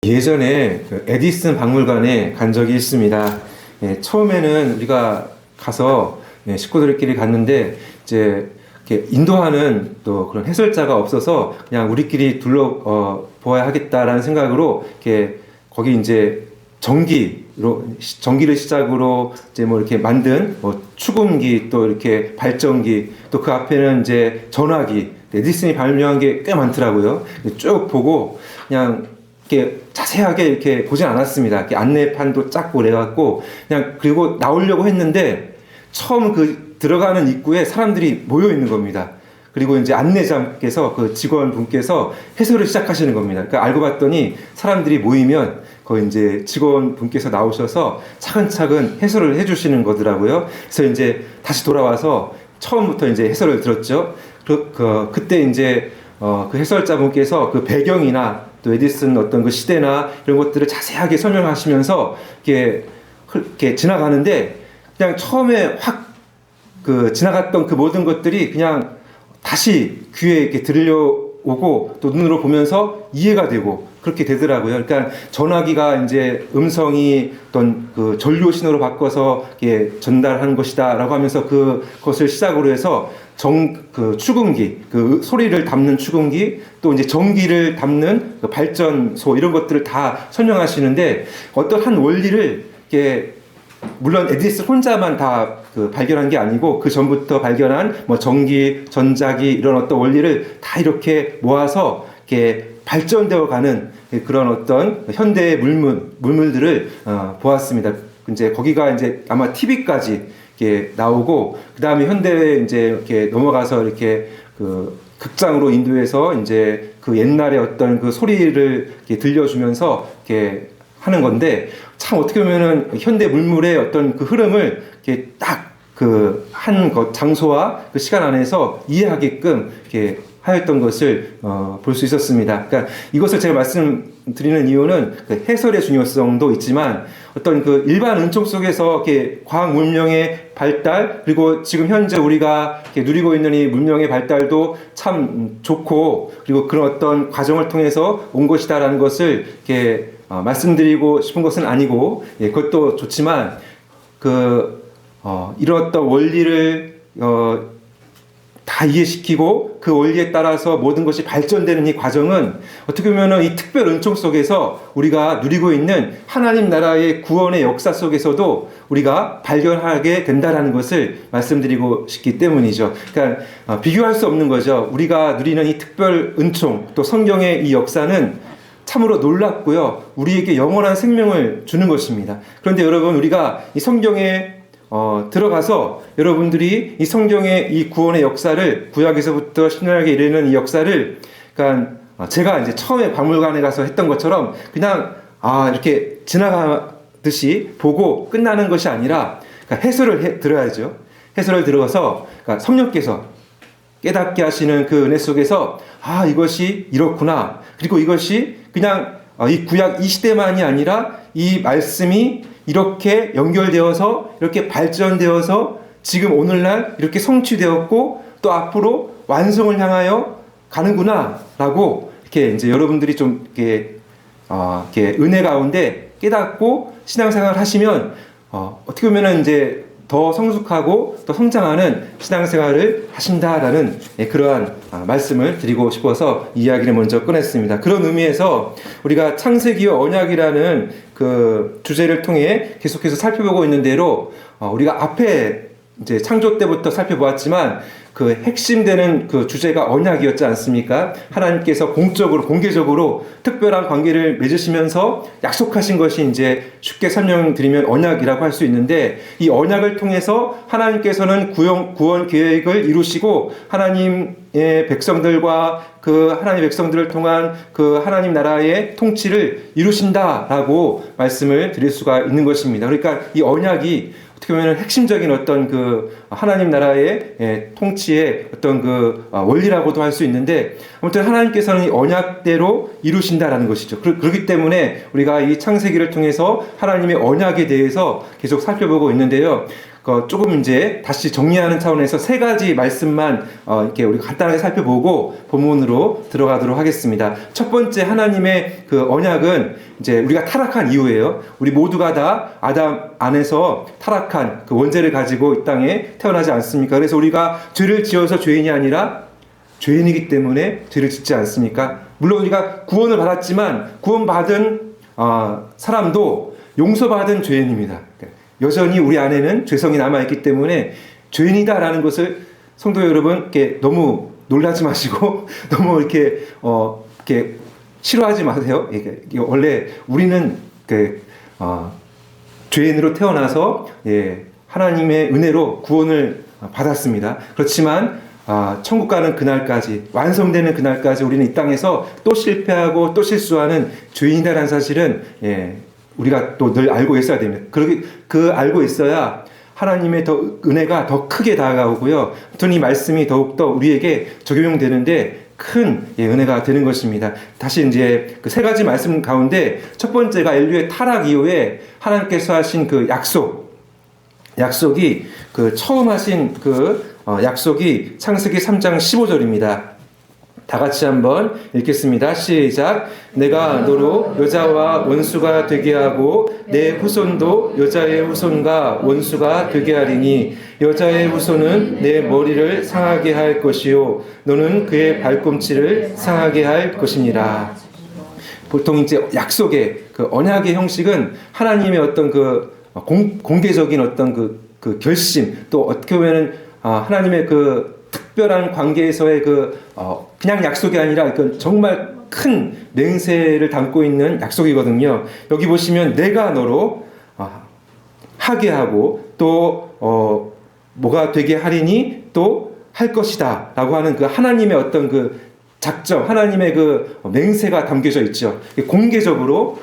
예전에 그 에디슨 박물관에 간 적이 있습니다. 처음에는 우리가 가서 식구들끼리 갔는데 이제 이렇게 인도하는 또 그런 해설자가 없어서 그냥 우리끼리 보아야 하겠다라는 생각으로 이렇게 거기 이제 전기를 시작으로 이제 뭐 이렇게 만든 뭐 축음기 또 이렇게 발전기 또 그 앞에는 이제 전화기 에디슨이 발명한 게 꽤 많더라고요. 쭉 보고 그냥 이렇게 자세하게 이렇게 보진 않았습니다. 이렇게 안내판도 작고 그래갖고 그냥 그리고 나오려고 했는데 처음 그 들어가는 입구에 사람들이 모여 있는 겁니다. 그리고 이제 안내자께서 그 직원분께서 해설을 시작하시는 겁니다. 그러니까 알고 봤더니 사람들이 모이면 거기 이제 직원분께서 나오셔서 차근차근 해설을 해주시는 거더라고요. 그래서 이제 다시 돌아와서 처음부터 이제 해설을 들었죠. 그때 이제 그 해설자분께서 그 배경이나 또 에디슨 어떤 그 시대나 이런 것들을 자세하게 설명하시면서 이렇게 지나가는데 그냥 처음에 확 그 지나갔던 그 모든 것들이 그냥 다시 귀에 이렇게 들려오고 또 눈으로 보면서 이해가 되고 그렇게 되더라고요. 그러니까 전화기가 이제 음성이 어떤 그 전류 신호로 바꿔서 이렇게 전달하는 것이다라고 하면서 그것을 시작으로 해서 그 축음기, 그 소리를 담는 축음기, 또 이제 전기를 담는 그 발전소 이런 것들을 다 설명하시는데 어떤 한 원리를 이렇게 물론 에디슨 혼자만 다 그 발견한 게 아니고 그 전부터 발견한 뭐 전기, 전자기 이런 어떤 원리를 다 이렇게 모아서 이렇게 발전되어 가는 그런 어떤 현대의 물물들을 보았습니다. 이제 거기가 이제 아마 TV까지 이렇게 나오고 그 다음에 현대에 이제 이렇게 넘어가서 이렇게 그 극장으로 인도해서 이제 그 옛날의 어떤 그 소리를 이렇게 들려주면서 이렇게 하는 건데 참 어떻게 보면은 현대 물물의 어떤 그 흐름을 이렇게 딱 그 한 장소와 그 시간 안에서 이해하게끔 이렇게 하였던 것을 볼 수 있었습니다. 그러니까 이것을 제가 말씀드리는 이유는 그 해설의 중요성도 있지만 어떤 그 일반 은총 속에서 이렇게 과학 문명의 발달 그리고 지금 현재 우리가 이렇게 누리고 있는 이 문명의 발달도 참 좋고 그리고 그런 어떤 과정을 통해서 온 것이다라는 것을 이렇게 말씀드리고 싶은 것은 아니고 그것도 좋지만 이런 어떤 원리를 다 이해시키고 그 원리에 따라서 모든 것이 발전되는 이 과정은 어떻게 보면 이 특별 은총 속에서 우리가 누리고 있는 하나님 나라의 구원의 역사 속에서도 우리가 발견하게 된다는 것을 말씀드리고 싶기 때문이죠. 그러니까 비교할 수 없는 거죠. 우리가 누리는 이 특별 은총 또 성경의 이 역사는 참으로 놀랍고요. 우리에게 영원한 생명을 주는 것입니다. 그런데 여러분 우리가 이 성경에 들어가서 여러분들이 이 성경의 이 구원의 역사를 구약에서부터 신약에 이르는 이 역사를 그러니까 제가 이제 처음에 박물관에 가서 했던 것처럼 그냥 이렇게 지나가듯이 보고 끝나는 것이 아니라 그러니까 해설을 들어야죠. 해설을 들어서 그러니까 성령께서 깨닫게 하시는 그 은혜 속에서 이것이 이렇구나. 그리고 이것이 그냥 이 구약 이 시대만이 아니라 이 말씀이 이렇게 연결되어서 이렇게 발전되어서 지금 오늘날 이렇게 성취되었고 또 앞으로 완성을 향하여 가는구나 라고 이렇게 이제 여러분들이 좀 이렇게 은혜 가운데 깨닫고 신앙생활을 하시면 어떻게 보면은 이제 더 성숙하고 더 성장하는 신앙생활을 하신다라는 그러한 말씀을 드리고 싶어서 이야기를 먼저 꺼냈습니다. 그런 의미에서 우리가 창세기와 언약이라는 그 주제를 통해 계속해서 살펴보고 있는 대로 우리가 앞에 이제 창조 때부터 살펴보았지만 그 핵심되는 그 주제가 언약이었지 않습니까? 하나님께서 공개적으로 특별한 관계를 맺으시면서 약속하신 것이 이제 쉽게 설명드리면 언약이라고 할 수 있는데 이 언약을 통해서 하나님께서는 구원 계획을 이루시고 하나님의 백성들과 그 하나님의 백성들을 통한 그 하나님 나라의 통치를 이루신다라고 말씀을 드릴 수가 있는 것입니다. 그러니까 이 언약이 어떻게 보면 핵심적인 어떤 그 하나님 나라의 통치의 어떤 그 원리라고도 할 수 있는데 아무튼 하나님께서는 이 언약대로 이루신다라는 것이죠. 그렇기 때문에 우리가 이 창세기를 통해서 하나님의 언약에 대해서 계속 살펴보고 있는데요. 조금 이제 다시 정리하는 차원에서 세 가지 말씀만 이렇게 우리 간단하게 살펴보고 본문으로 들어가도록 하겠습니다. 첫 번째 하나님의 그 언약은 이제 우리가 타락한 이후에요. 우리 모두가 다 아담 안에서 타락한 그 원죄를 가지고 이 땅에 태어나지 않습니까? 그래서 우리가 죄를 지어서 죄인이 아니라 죄인이기 때문에 죄를 짓지 않습니까? 물론 우리가 구원을 받았지만 구원받은 사람도 용서받은 죄인입니다. 여전히 우리 안에는 죄성이 남아있기 때문에 죄인이다라는 것을 성도 여러분 이렇게 너무 놀라지 마시고 너무 이렇게 싫어하지 마세요. 이게 원래 우리는 죄인으로 태어나서 하나님의 은혜로 구원을 받았습니다. 그렇지만 천국 가는 그날까지, 완성되는 그날까지 우리는 이 땅에서 또 실패하고 또 실수하는 죄인이라는 사실은 우리가 또 늘 알고 있어야 됩니다. 그 알고 있어야 하나님의 은혜가 더 크게 다가오고요. 또 이 말씀이 더욱더 우리에게 적용되는데 큰 은혜가 되는 것입니다. 다시 이제 그 세 가지 말씀 가운데 첫 번째가 인류의 타락 이후에 하나님께서 하신 그 약속이 그 처음 하신 약속이 창세기 3장 15절입니다. 다 같이 한번 읽겠습니다. 시작. 내가 너로 여자와 원수가 되게 하고 내 후손도 여자의 후손과 원수가 되게 하리니 여자의 후손은 내 머리를 상하게 할 것이요 너는 그의 발꿈치를 상하게 할 것이니라. 보통 이제 약속의 그 언약의 형식은 하나님의 어떤 공개적인 어떤 그 결심, 또 어떻게 보면은 하나님의 그 특별한 관계에서의 그냥 약속이 아니라 정말 큰 맹세를 담고 있는 약속이거든요. 여기 보시면 내가 너로 하게 하고 또 뭐가 되게 하리니 또 할 것이다 라고 하는 그 하나님의 어떤 그 작정, 하나님의 그 맹세가 담겨져 있죠. 공개적으로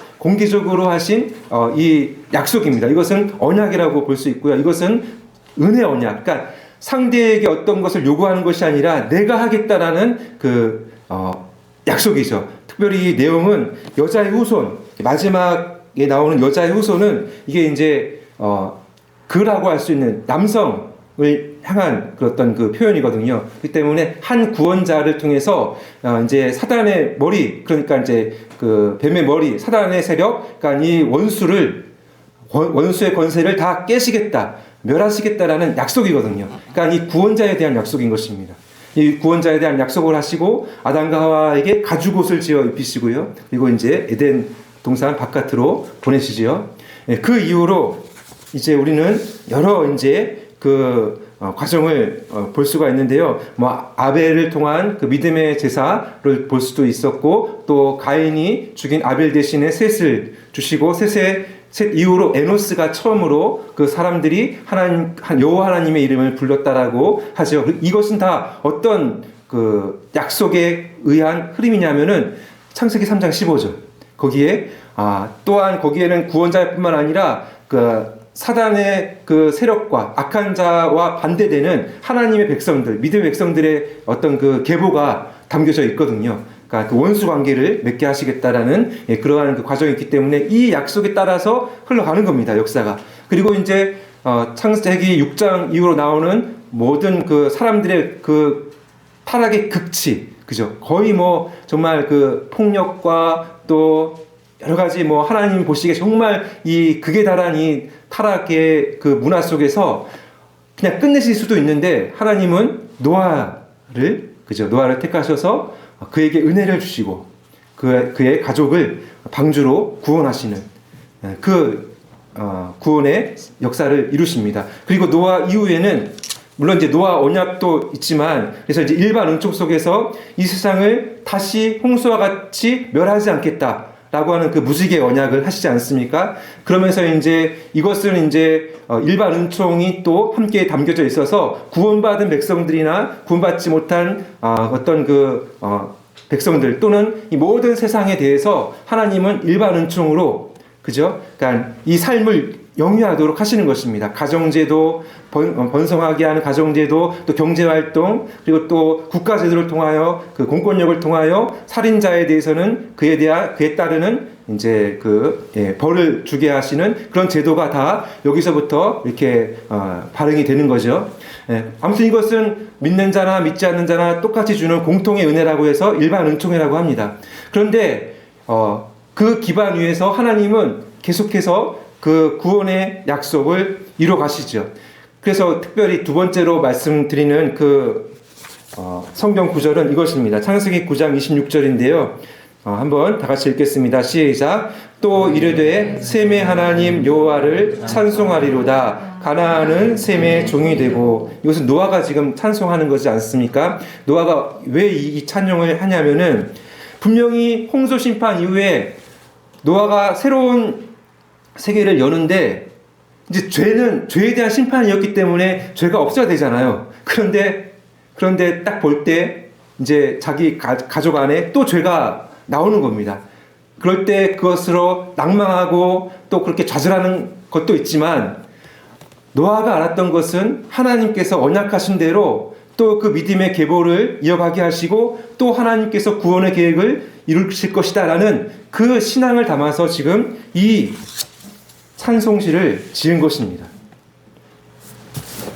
하신 이 약속입니다. 이것은 언약이라고 볼 수 있고요. 이것은 은혜 언약. 그러니까 상대에게 어떤 것을 요구하는 것이 아니라 내가 하겠다라는 약속이죠. 특별히 이 내용은 여자의 후손, 마지막에 나오는 여자의 후손은 이게 이제 그라고 할 수 있는 남성을 향한 어떤 그 표현이거든요. 그렇기 때문에 한 구원자를 통해서 이제 사단의 머리, 그러니까 이제 그 뱀의 머리, 사단의 세력, 그러니까 이 원수의 권세를 다 깨시겠다, 멸하시겠다라는 약속이거든요. 그러니까 이 구원자에 대한 약속인 것입니다. 이 구원자에 대한 약속을 하시고 아담과 하와에게 가죽옷을 지어 입히시고요. 그리고 이제 에덴 동산 바깥으로 보내시지요. 그 이후로 이제 우리는 여러 이제 그 과정을 볼 수가 있는데요. 아벨을 통한 그 믿음의 제사를 볼 수도 있었고, 또 가인이 죽인 아벨 대신에 셋을 주시고, 셋 이후로 에노스가 처음으로 그 사람들이 여호와 하나님의 이름을 불렀다라고 하죠. 이것은 다 어떤 그 약속에 의한 흐름이냐면은 창세기 3장 15절. 거기에 또한 거기에는 구원자뿐만 아니라 그 사단의 그 세력과 악한 자와 반대되는 하나님의 백성들, 믿음의 백성들의 어떤 그 계보가 담겨져 있거든요. 그러니까 그 원수 관계를 맺게 하시겠다라는 그러한 그 과정이 있기 때문에 이 약속에 따라서 흘러가는 겁니다, 역사가. 그리고 이제 창세기 6장 이후로 나오는 모든 그 사람들의 그 타락의 극치, 그죠? 거의 정말 그 폭력과 또 여러 가지 하나님 보시기에 정말 이 극에 달한 이 타락의 그 문화 속에서 그냥 끝내실 수도 있는데, 하나님은 노아를 택하셔서 그에게 은혜를 주시고 그의 가족을 방주로 구원하시는 그 구원의 역사를 이루십니다. 그리고 노아 이후에는 물론 이제 노아 언약도 있지만, 그래서 이제 일반 은총 속에서 이 세상을 다시 홍수와 같이 멸하지 않겠다라고 하는 그 무지개 언약을 하시지 않습니까? 그러면서 이제 이것은 이제 일반 은총이 또 함께 담겨져 있어서 구원받은 백성들이나 구원받지 못한 어떤 그 백성들 또는 이 모든 세상에 대해서 하나님은 일반 은총으로, 그죠? 그러니까 이 삶을 영위하도록 하시는 것입니다. 가정제도, 번성하게 하는 가정제도, 또 경제활동, 그리고 또 국가제도를 통하여 그 공권력을 통하여 살인자에 대해서는 그에 따르는 이제 벌을 주게 하시는 그런 제도가 다 여기서부터 이렇게 발행이 되는 거죠. 아무튼 이것은 믿는 자나 믿지 않는 자나 똑같이 주는 공통의 은혜라고 해서 일반 은총이라고 합니다. 그런데 그 기반 위에서 하나님은 계속해서 그 구원의 약속을 이뤄 가시죠. 그래서 특별히 두 번째로 말씀드리는 성경 구절은 이것입니다. 창세기 9장 26절인데요. 한번 다 같이 읽겠습니다. 시작. 또 이르되 셈의 하나님 여호와를 찬송하리로다. 가나안은 셈의 종이 되고. 이것은 노아가 지금 찬송하는 거지 않습니까? 노아가 왜 이 찬송을 하냐면은 분명히 홍수 심판 이후에 노아가 새로운 세계를 여는데 이제 죄는 죄에 대한 심판이었기 때문에 죄가 없어야 되잖아요. 그런데 딱 볼 때 이제 자기 가족 안에 또 죄가 나오는 겁니다. 그럴 때 그것으로 낭망하고 또 그렇게 좌절하는 것도 있지만 노아가 알았던 것은 하나님께서 언약하신 대로 또 그 믿음의 계보를 이어가게 하시고 또 하나님께서 구원의 계획을 이루실 것이다 라는 그 신앙을 담아서 지금 이 찬송시를 지은 것입니다.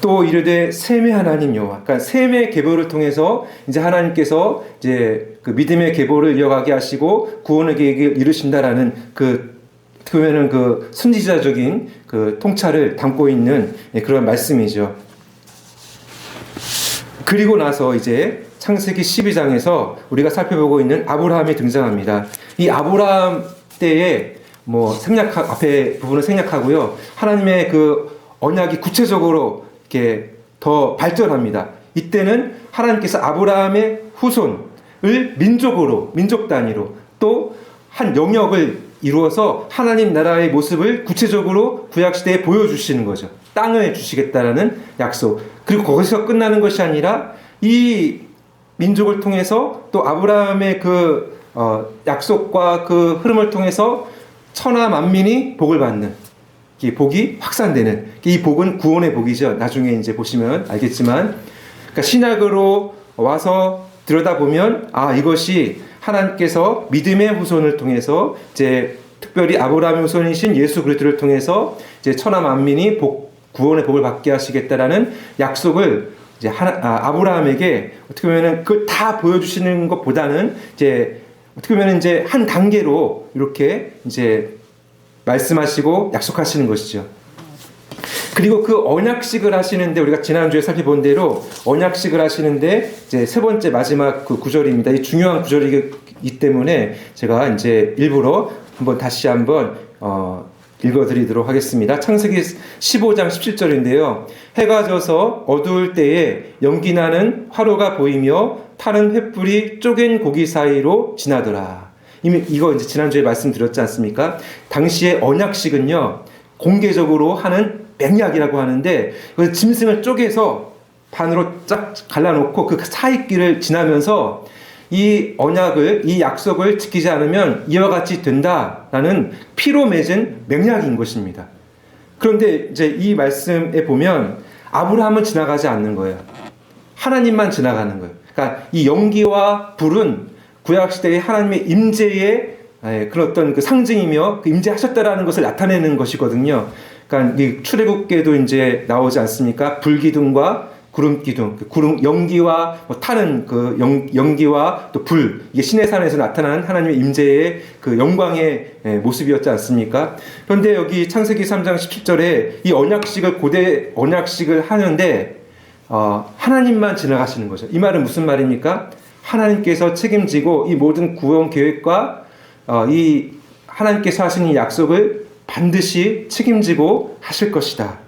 또 이르되 셈의 하나님 여호와, 그러니까 셈의 계보를 통해서 이제 하나님께서 이제 그 믿음의 계보를 이어가게 하시고 구원의 계획을 이루신다라는 그러면은 그 선지자적인 그 통찰을 담고 있는 그런 말씀이죠. 그리고 나서 이제 창세기 12장에서 우리가 살펴보고 있는 아브라함이 등장합니다. 이 아브라함 때에 앞에 부분을 생략하고요. 하나님의 그 언약이 구체적으로 이렇게 더 발전합니다. 이때는 하나님께서 아브라함의 후손을 민족 단위로 또 한 영역을 이루어서 하나님 나라의 모습을 구체적으로 구약시대에 보여주시는 거죠. 땅을 주시겠다라는 약속. 그리고 거기서 끝나는 것이 아니라 이 민족을 통해서 또 아브라함의 그 약속과 그 흐름을 통해서 천하 만민이 복을 받는, 이 복이 확산되는, 이 복은 구원의 복이죠. 나중에 이제 보시면 알겠지만, 그러니까 신약으로 와서 들여다보면 이것이 하나님께서 믿음의 후손을 통해서 이제 특별히 아브라함의 후손이신 예수 그리스도를 통해서 이제 천하 만민이 구원의 복을 받게 하시겠다라는 약속을 이제 아브라함에게 어떻게 보면은 그걸 다 보여주시는 것보다는 이제 어떻게 보면 이제 한 단계로 이렇게 이제 말씀하시고 약속하시는 것이죠. 그리고 그 언약식을 하시는데 우리가 지난주에 살펴본 대로 언약식을 하시는데 이제 세 번째 마지막 그 구절입니다. 이 중요한 구절이기 때문에 제가 이제 일부러 다시 한번 읽어드리도록 하겠습니다. 창세기 15장 17절인데요. 해가 져서 어두울 때에 연기나는 화로가 보이며 타는 횃불이 쪼갠 고기 사이로 지나더라. 이미 이거 이제 지난주에 말씀드렸지 않습니까? 당시의 언약식은요, 공개적으로 하는 맹약이라고 하는데, 그 짐승을 쪼개서 반으로 쫙 갈라놓고 그 사이길을 지나면서 이 언약을, 이 약속을 지키지 않으면 이와 같이 된다라는 피로 맺은 맹약인 것입니다. 그런데 이제 이 말씀에 보면 아브라함은 지나가지 않는 거예요. 하나님만 지나가는 거예요. 그러니까 이 연기와 불은 구약시대의 하나님의 임재의 그런 어떤 그 상징이며 그 임재하셨다라는 것을 나타내는 것이거든요. 그러니까 이 출애굽기에도 이제 나오지 않습니까? 불기둥과 구름기둥, 연기와 타는 그 연기와 또 불, 이게 시내산에서 나타난 하나님의 임재의 그 영광의 모습이었지 않습니까? 그런데 여기 창세기 3장 17절에 이 고대 언약식을 하는데 하나님만 지나가시는 거죠. 이 말은 무슨 말입니까? 하나님께서 책임지고 이 모든 구원 계획과 이 하나님께서 하신 이 약속을 반드시 책임지고 하실 것이다.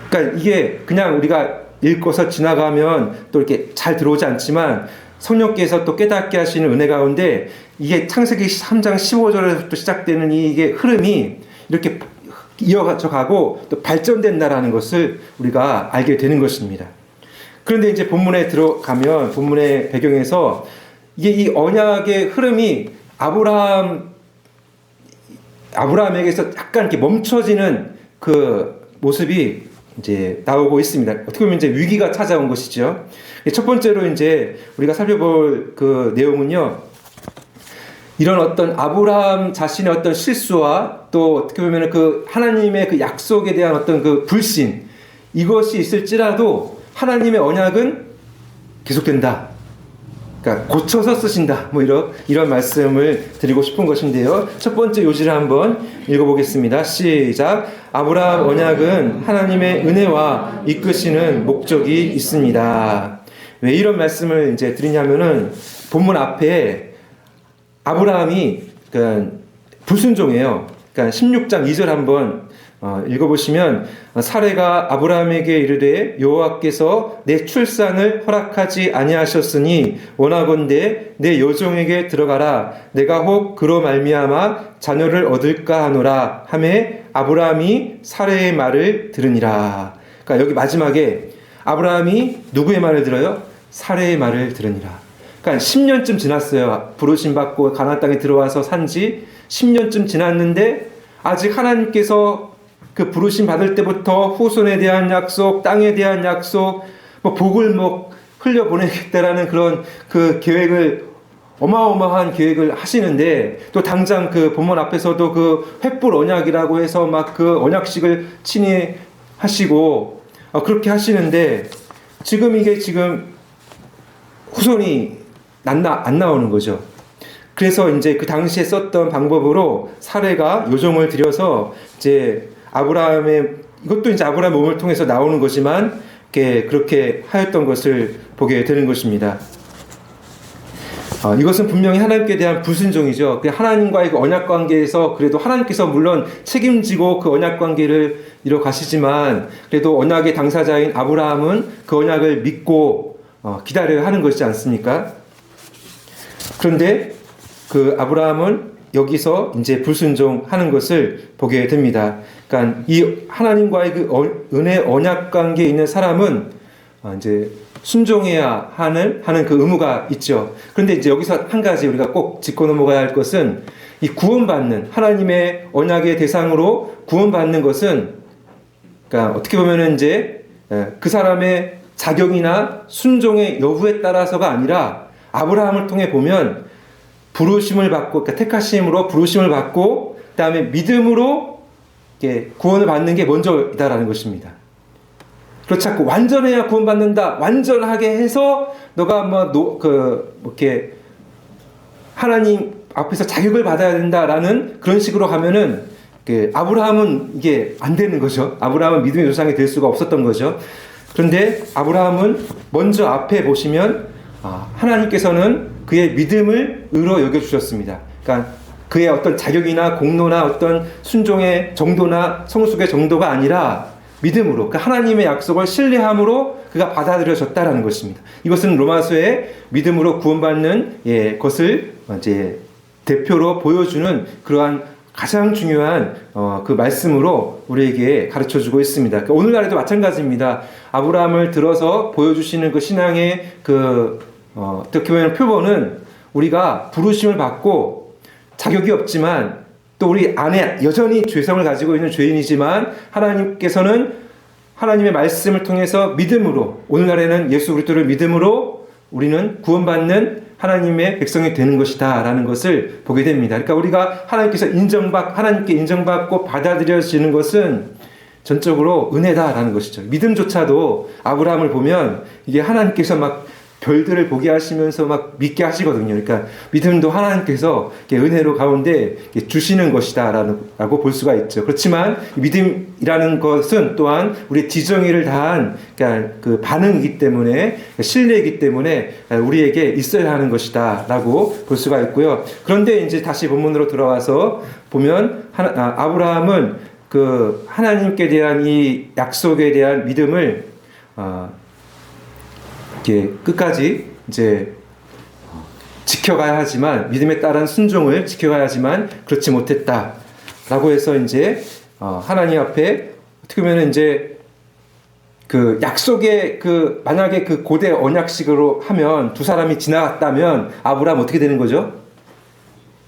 그러니까 이게 그냥 우리가 읽고서 지나가면 또 이렇게 잘 들어오지 않지만 성령께서 또 깨닫게 하시는 은혜 가운데 이게 창세기 3장 15절에서부터 시작되는 이게 흐름이 이렇게 이어져 가고 또 발전된다라는 것을 우리가 알게 되는 것입니다. 그런데 이제 본문에 들어가면 본문의 배경에서 이게 이 언약의 흐름이 아브라함에게서 약간 이렇게 멈춰지는 그 모습이 이제 나오고 있습니다. 어떻게 보면 이제 위기가 찾아온 것이죠. 첫 번째로 이제 우리가 살펴볼 그 내용은요, 이런 어떤 아브라함 자신의 어떤 실수와 또 어떻게 보면 그 하나님의 그 약속에 대한 어떤 그 불신, 이것이 있을지라도 하나님의 언약은 계속된다. 그러니까 고쳐서 쓰신다. 뭐 이런 말씀을 드리고 싶은 것인데요. 첫 번째 요지를 한번 읽어보겠습니다. 시작. 아브라함 언약은 하나님의 은혜와 이끄시는 목적이 있습니다. 왜 이런 말씀을 이제 드리냐면은 본문 앞에 아브라함이 그러니까 불순종이에요. 그러니까 16장 2절 한번 읽어보시면 사레가 아브라함에게 이르되 여호와께서 내 출산을 허락하지 아니하셨으니 원하건대 내 여종에게 들어가라 내가 혹 그로 말미암아 자녀를 얻을까 하노라 하매 아브라함이 사레의 말을 들으니라. 그러니까 여기 마지막에 아브라함이 누구의 말을 들어요? 사레의 말을 들으니라. 그러니까 10년쯤 지났어요. 부르심 받고 가나안 땅에 들어와서 산지 10년쯤 지났는데 아직 하나님께서 그 부르심 받을 때부터 후손에 대한 약속, 땅에 대한 약속, 뭐 복을 뭐 흘려보내겠다라는 그런 그 계획을, 어마어마한 계획을 하시는데, 또 당장 그 본문 앞에서도 그 횃불 언약이라고 해서 막 그 언약식을 친히 하시고 그렇게 하시는데, 지금 이게 지금 후손이 안 나오는 거죠. 그래서 이제 그 당시에 썼던 방법으로 사레가 요종을 들여서 이제 아브라함의, 이것도 이제 아브라함 몸을 통해서 나오는 거지만 그렇게 하였던 것을 보게 되는 것입니다. 이것은 분명히 하나님께 대한 불순종이죠. 하나님과의 그 언약 관계에서 그래도 하나님께서 물론 책임지고 그 언약 관계를 이뤄가시지만 그래도 언약의 당사자인 아브라함은 그 언약을 믿고 기다려야 하는 것이지 않습니까? 그런데 그 아브라함은 여기서 이제 불순종하는 것을 보게 됩니다. 그러니까 이 하나님과의 그 은혜 언약 관계에 있는 사람은 이제 순종해야 하는 그 의무가 있죠. 그런데 이제 여기서 한 가지 우리가 꼭 짚고 넘어가야 할 것은 이 구원받는 하나님의 언약의 대상으로 구원받는 것은, 그러니까 어떻게 보면은 이제 그 사람의 자격이나 순종의 여부에 따라서가 아니라 아브라함을 통해 보면 부르심을 받고, 그러니까 택하심으로 부르심을 받고 그다음에 믿음으로 구원을 받는 게 먼저이다라는 것입니다. 그렇지 않고 완전해야 구원받는다, 완전하게 해서 너가 이렇게 하나님 앞에서 자격을 받아야 된다라는 그런 식으로 하면은 아브라함은 이게 안 되는 거죠. 아브라함은 믿음의 조상이 될 수가 없었던 거죠. 그런데 아브라함은 먼저 앞에 보시면 하나님께서는 그의 믿음을 의로 여겨주셨습니다. 그러니까 그의 어떤 자격이나 공로나 어떤 순종의 정도나 성숙의 정도가 아니라 믿음으로, 그러니까 하나님의 약속을 신뢰함으로 그가 받아들여졌다라는 것입니다. 이것은 로마서의 믿음으로 구원받는 것을 이제 대표로 보여주는 그러한 가장 중요한 그 말씀으로 우리에게 가르쳐주고 있습니다. 그러니까 오늘날에도 마찬가지입니다. 아브라함을 들어서 보여주시는 그 신앙의 어떻게 보면 표본은 우리가 부르심을 받고 자격이 없지만 또 우리 안에 여전히 죄성을 가지고 있는 죄인이지만 하나님께서는 하나님의 말씀을 통해서 믿음으로, 오늘날에는 예수 그리스도를 믿음으로 우리는 구원받는 하나님의 백성이 되는 것이다 라는 것을 보게 됩니다. 그러니까 우리가 하나님께 인정받고 받아들여지는 것은 전적으로 은혜다라는 것이죠. 믿음조차도 아브라함을 보면 이게 하나님께서 막 별들을 보게 하시면서 막 믿게 하시거든요. 그러니까 믿음도 하나님께서 은혜로 가운데 주시는 것이다 라고 볼 수가 있죠. 그렇지만 믿음이라는 것은 또한 우리의 지정의를 다한 그 반응이기 때문에, 신뢰이기 때문에 우리에게 있어야 하는 것이다 라고 볼 수가 있고요. 그런데 이제 다시 본문으로 들어와서 보면 아브라함은 그 하나님께 대한 이 약속에 대한 믿음을 끝까지 이제 지켜가야 하지만, 믿음에 따른 순종을 지켜가야 하지만 그렇지 못했다라고 해서 이제 하나님 앞에 어떻게 보면 이제 그 약속의 만약에 그 고대 언약식으로 하면 두 사람이 지나갔다면 아브라함 어떻게 되는 거죠?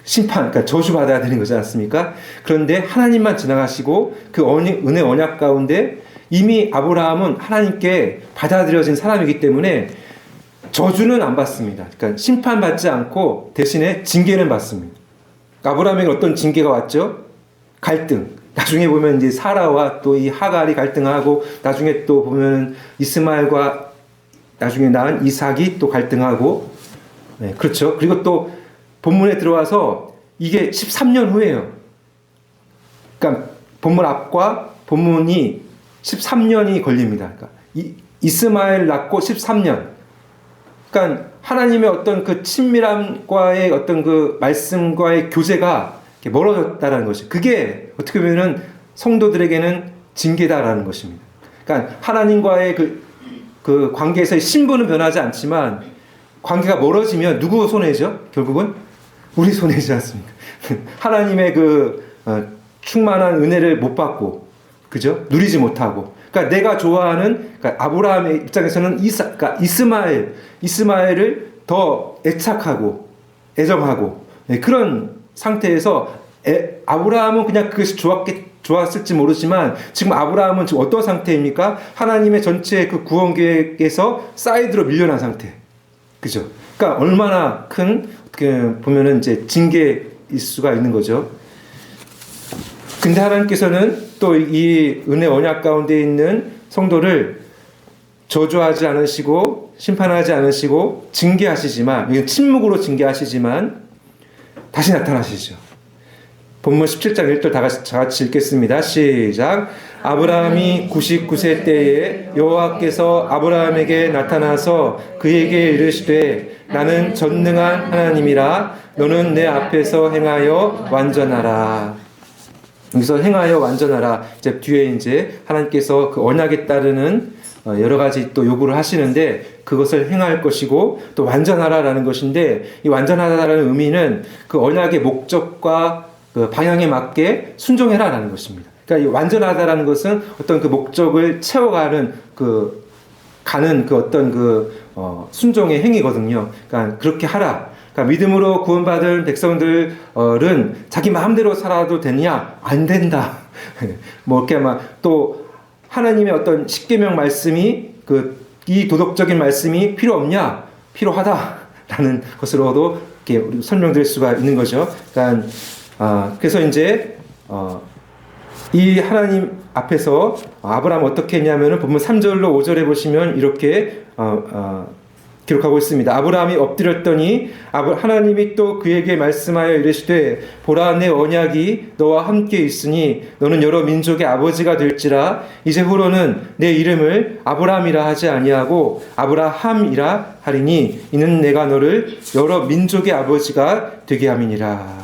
심판, 그러니까 저주받아야 되는 거지 않습니까? 그런데 하나님만 지나가시고 그 은혜 언약 가운데 이미 아브라함은 하나님께 받아들여진 사람이기 때문에 저주는 안 받습니다. 그러니까 심판받지 않고 대신에 징계는 받습니다. 아브라함에게 어떤 징계가 왔죠? 갈등. 나중에 보면 이제 사라와 또 이 하갈이 갈등하고, 나중에 또 보면 이스마엘과 나중에 낳은 이삭이 또 갈등하고, 네, 그렇죠. 그리고 또 본문에 들어와서 이게 13년 후예요. 그러니까 본문 앞과 본문이 13년이 걸립니다. 그러니까 이스마엘 낳고 13년. 그러니까 하나님의 어떤 그 친밀함과의 어떤 그 말씀과의 교제가 멀어졌다라는 것이, 그게 어떻게 보면은 성도들에게는 징계다라는 것입니다. 그러니까 하나님과의 그 관계에서의 신분은 변하지 않지만 관계가 멀어지면 누구 손해죠? 결국은 우리 손해지 않습니까? 하나님의 충만한 은혜를 못 받고, 그죠? 누리지 못하고. 그러니까 내가 좋아하는, 그러니까 아브라함의 입장에서는 그러니까 이스마엘을 더 애착하고 애정하고, 네, 그런 상태에서 아브라함은 그냥 그것이 좋았을지 모르지만 지금 아브라함은 지금 어떤 상태입니까? 하나님의 전체 그 구원 계획에서 사이드로 밀려난 상태. 그죠? 그러니까 얼마나 큰 보면은 이제 징계일 수가 있는 거죠. 근데 하나님께서는 또 이 은혜 언약 가운데 있는 성도를 저주하지 않으시고 심판하지 않으시고 징계하시지만, 이건 침묵으로 징계하시지만 다시 나타나시죠. 본문 17장 1절 다 같이 읽겠습니다. 시작. 아브라함이 99세 때에 여호와께서 아브라함에게 나타나서 그에게 이르시되 나는 전능한 하나님이라 너는 내 앞에서 행하여 완전하라. 여기서 행하여 완전하라. 이제 뒤에 이제 하나님께서 그 언약에 따르는 여러 가지 또 요구를 하시는데 그것을 행할 것이고 또 완전하라라는 것인데, 이 완전하다라는 의미는 그 언약의 목적과 그 방향에 맞게 순종해라라는 것입니다. 그러니까 이 완전하다라는 것은 어떤 그 목적을 채워가는 가는 어떤 순종의 행위거든요. 그러니까 그렇게 하라. 그러니까 믿음으로 구원받은 백성들은 자기 마음대로 살아도 되느냐? 안 된다. 뭐 이렇게 또 하나님의 어떤 십계명 말씀이 이 도덕적인 말씀이 필요 없냐? 필요하다라는 것으로도 이렇게 설명드릴 수가 있는 거죠. 그러니까 그래서 이제 이 하나님 앞에서 아브라함 어떻게 했냐면은 본문 3절로 5절에 보시면 이렇게 기록하고 있습니다. 아브라함이 엎드렸더니 하나님이 또 그에게 말씀하여 이르시되 보라 내 언약이 너와 함께 있으니 너는 여러 민족의 아버지가 될지라 이제 후로는 내 이름을 아브라함이라 하지 아니하고 아브라함이라 하리니 이는 내가 너를 여러 민족의 아버지가 되게 함이니라.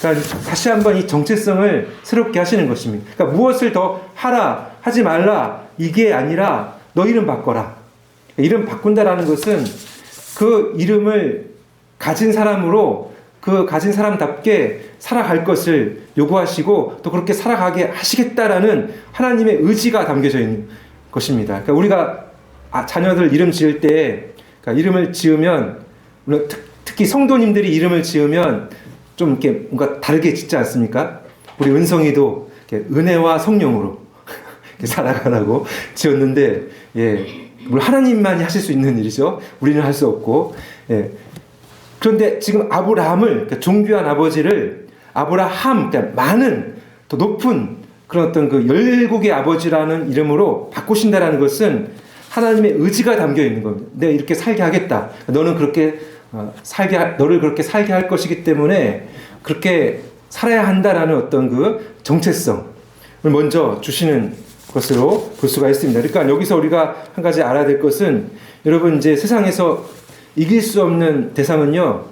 그러니까 다시 한번 이 정체성을 새롭게 하시는 것입니다. 그러니까 무엇을 더 하라 하지 말라 이게 아니라 너 이름 바꿔라. 이름 바꾼다라는 것은 그 이름을 가진 사람으로 그 가진 사람답게 살아갈 것을 요구하시고 또 그렇게 살아가게 하시겠다라는 하나님의 의지가 담겨져 있는 것입니다. 그러니까 우리가 자녀들 이름 지을 때, 그러니까 이름을 지으면 특히 성도님들이 이름을 지으면 좀 이렇게 뭔가 다르게 짓지 않습니까? 우리 은성이도 은혜와 성령으로 살아가라고 지었는데, 물론 하나님만이 하실 수 있는 일이죠. 우리는 할 수 없고. 그런데 지금 아브라함을, 그러니까 존귀한 아버지를 아브라함, 그러니까 많은, 더 높은 그런 어떤 그 열국의 아버지라는 이름으로 바꾸신다라는 것은 하나님의 의지가 담겨 있는 겁니다. 내가 이렇게 살게 하겠다. 너는 그렇게 너를 그렇게 살게 할 것이기 때문에 그렇게 살아야 한다라는 어떤 그 정체성을 먼저 주시는 것으로 볼 수가 있습니다. 그러니까 여기서 우리가 한 가지 알아야 될 것은, 여러분 이제 세상에서 이길 수 없는 대상은요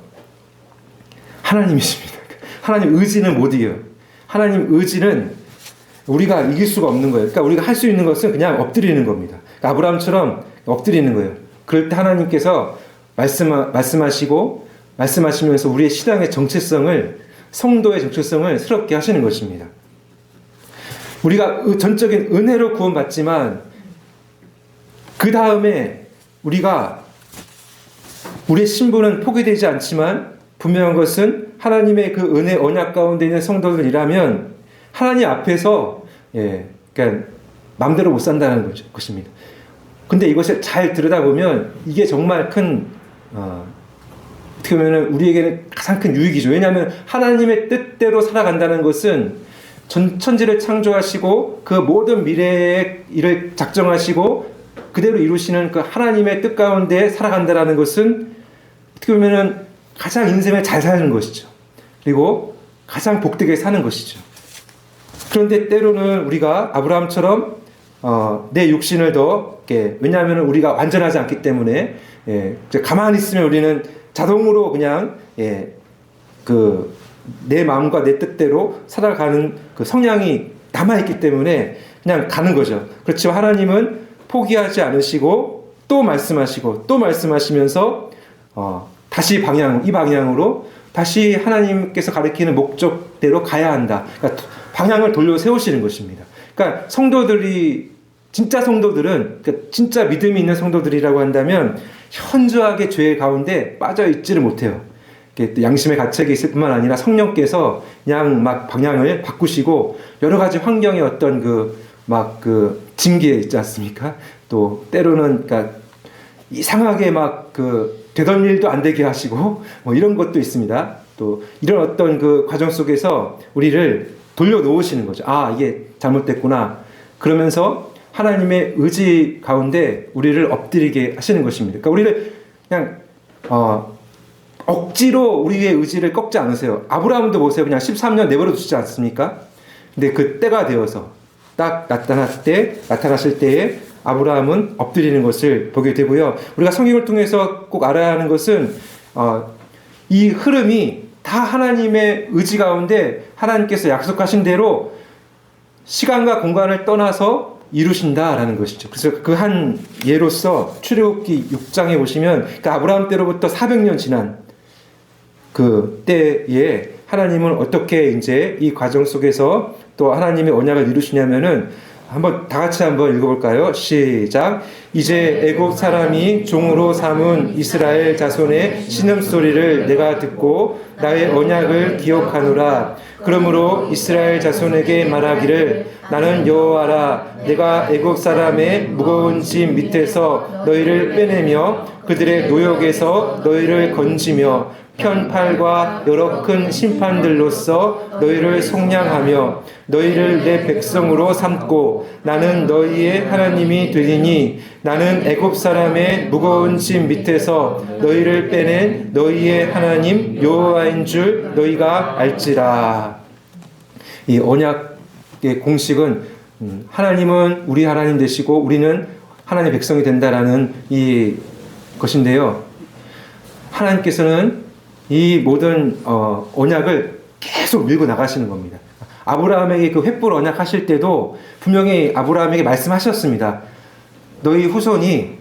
하나님이십니다. 하나님 의지는 못 이겨요. 하나님 의지는 우리가 이길 수가 없는 거예요. 그러니까 우리가 할 수 있는 것은 그냥 엎드리는 겁니다. 그러니까 아브라함처럼 엎드리는 거예요. 그럴 때 하나님께서 말씀하시면서 우리의 신앙의 정체성을, 성도의 정체성을 새롭게 하시는 것입니다. 우리가 전적인 은혜로 구원받지만 그 다음에 우리의 신분은 포기되지 않지만 분명한 것은 하나님의 그 은혜 언약 가운데 있는 성도들이라면 하나님 앞에서 그러니까 마음대로 못 산다는 것입니다. 근데 이것을 잘 들여다보면 이게 정말 큰 어떻게 보면 우리에게는 가장 큰 유익이죠. 왜냐하면 하나님의 뜻대로 살아간다는 것은 천지를 창조하시고 그 모든 미래의 일을 작정하시고 그대로 이루시는 그 하나님의 뜻 가운데 살아간다는 것은 어떻게 보면 가장 인생을 잘 사는 것이죠. 그리고 가장 복되게 사는 것이죠. 그런데 때로는 우리가 아브라함처럼 내 육신을 더 왜냐하면 우리가 완전하지 않기 때문에 가만히 있으면 우리는 자동으로 그냥 내 마음과 내 뜻대로 살아가는 그 성향이 남아있기 때문에 그냥 가는 거죠. 그렇지만 하나님은 포기하지 않으시고 또 말씀하시고 또 말씀하시면서 다시 이 방향으로 다시 하나님께서 가리키는 목적대로 가야 한다. 그러니까 방향을 돌려 세우시는 것입니다. 그러니까 진짜 성도들은, 그러니까 진짜 믿음이 있는 성도들이라고 한다면 현저하게 죄 가운데 빠져 있지를 못해요. 양심의 가책이 있을 뿐만 아니라 성령께서 그냥 막 방향을 바꾸시고 여러 가지 환경의 어떤 징계 있지 않습니까? 또 때로는 그러니까 이상하게 되던 일도 안 되게 하시고 뭐 이런 것도 있습니다. 또 이런 어떤 그 과정 속에서 우리를 돌려놓으시는 거죠. 이게 잘못됐구나. 그러면서 하나님의 의지 가운데 우리를 엎드리게 하시는 것입니다. 그러니까 우리를 그냥 억지로 우리의 의지를 꺾지 않으세요. 아브라함도 보세요. 그냥 13년 내버려 두시지 않습니까? 근데 그 때가 되어서 딱 나타나실 때에 아브라함은 엎드리는 것을 보게 되고요. 우리가 성경을 통해서 꼭 알아야 하는 것은 이 흐름이 다 하나님의 의지 가운데 하나님께서 약속하신 대로 시간과 공간을 떠나서 이루신다라는 것이죠. 그래서 그 한 예로서 출애굽기 6장에 보시면 그 아브라함 때로부터 400년 지난 그 때에 하나님은 어떻게 이제 이 과정 속에서 또 하나님의 언약을 이루시냐면은 다 같이 한번 읽어볼까요? 시작. 이제 애굽 사람이 종으로 삼은 이스라엘 자손의 신음소리를 내가 듣고 나의 언약을 기억하노라. 그러므로 이스라엘 자손에게 말하기를 나는 여호와라. 내가 애굽 사람의 무거운 짐 밑에서 너희를 빼내며 그들의 노역에서 너희를 건지며 편팔과 여러 큰 심판들로서 너희를 속량하며 너희를 내 백성으로 삼고 나는 너희의 하나님이 되리니 나는 애굽 사람의 무거운 짐 밑에서 너희를 빼낸 너희의 하나님 여호와인 줄 너희가 알지라. 이 언약의 공식은 하나님은 우리 하나님 되시고 우리는 하나님의 백성이 된다라는 이 것인데요. 하나님께서는 이 모든 언약을 계속 밀고 나가시는 겁니다. 아브라함에게 그 횃불 언약 하실 때도 분명히 아브라함에게 말씀하셨습니다. 너희 후손이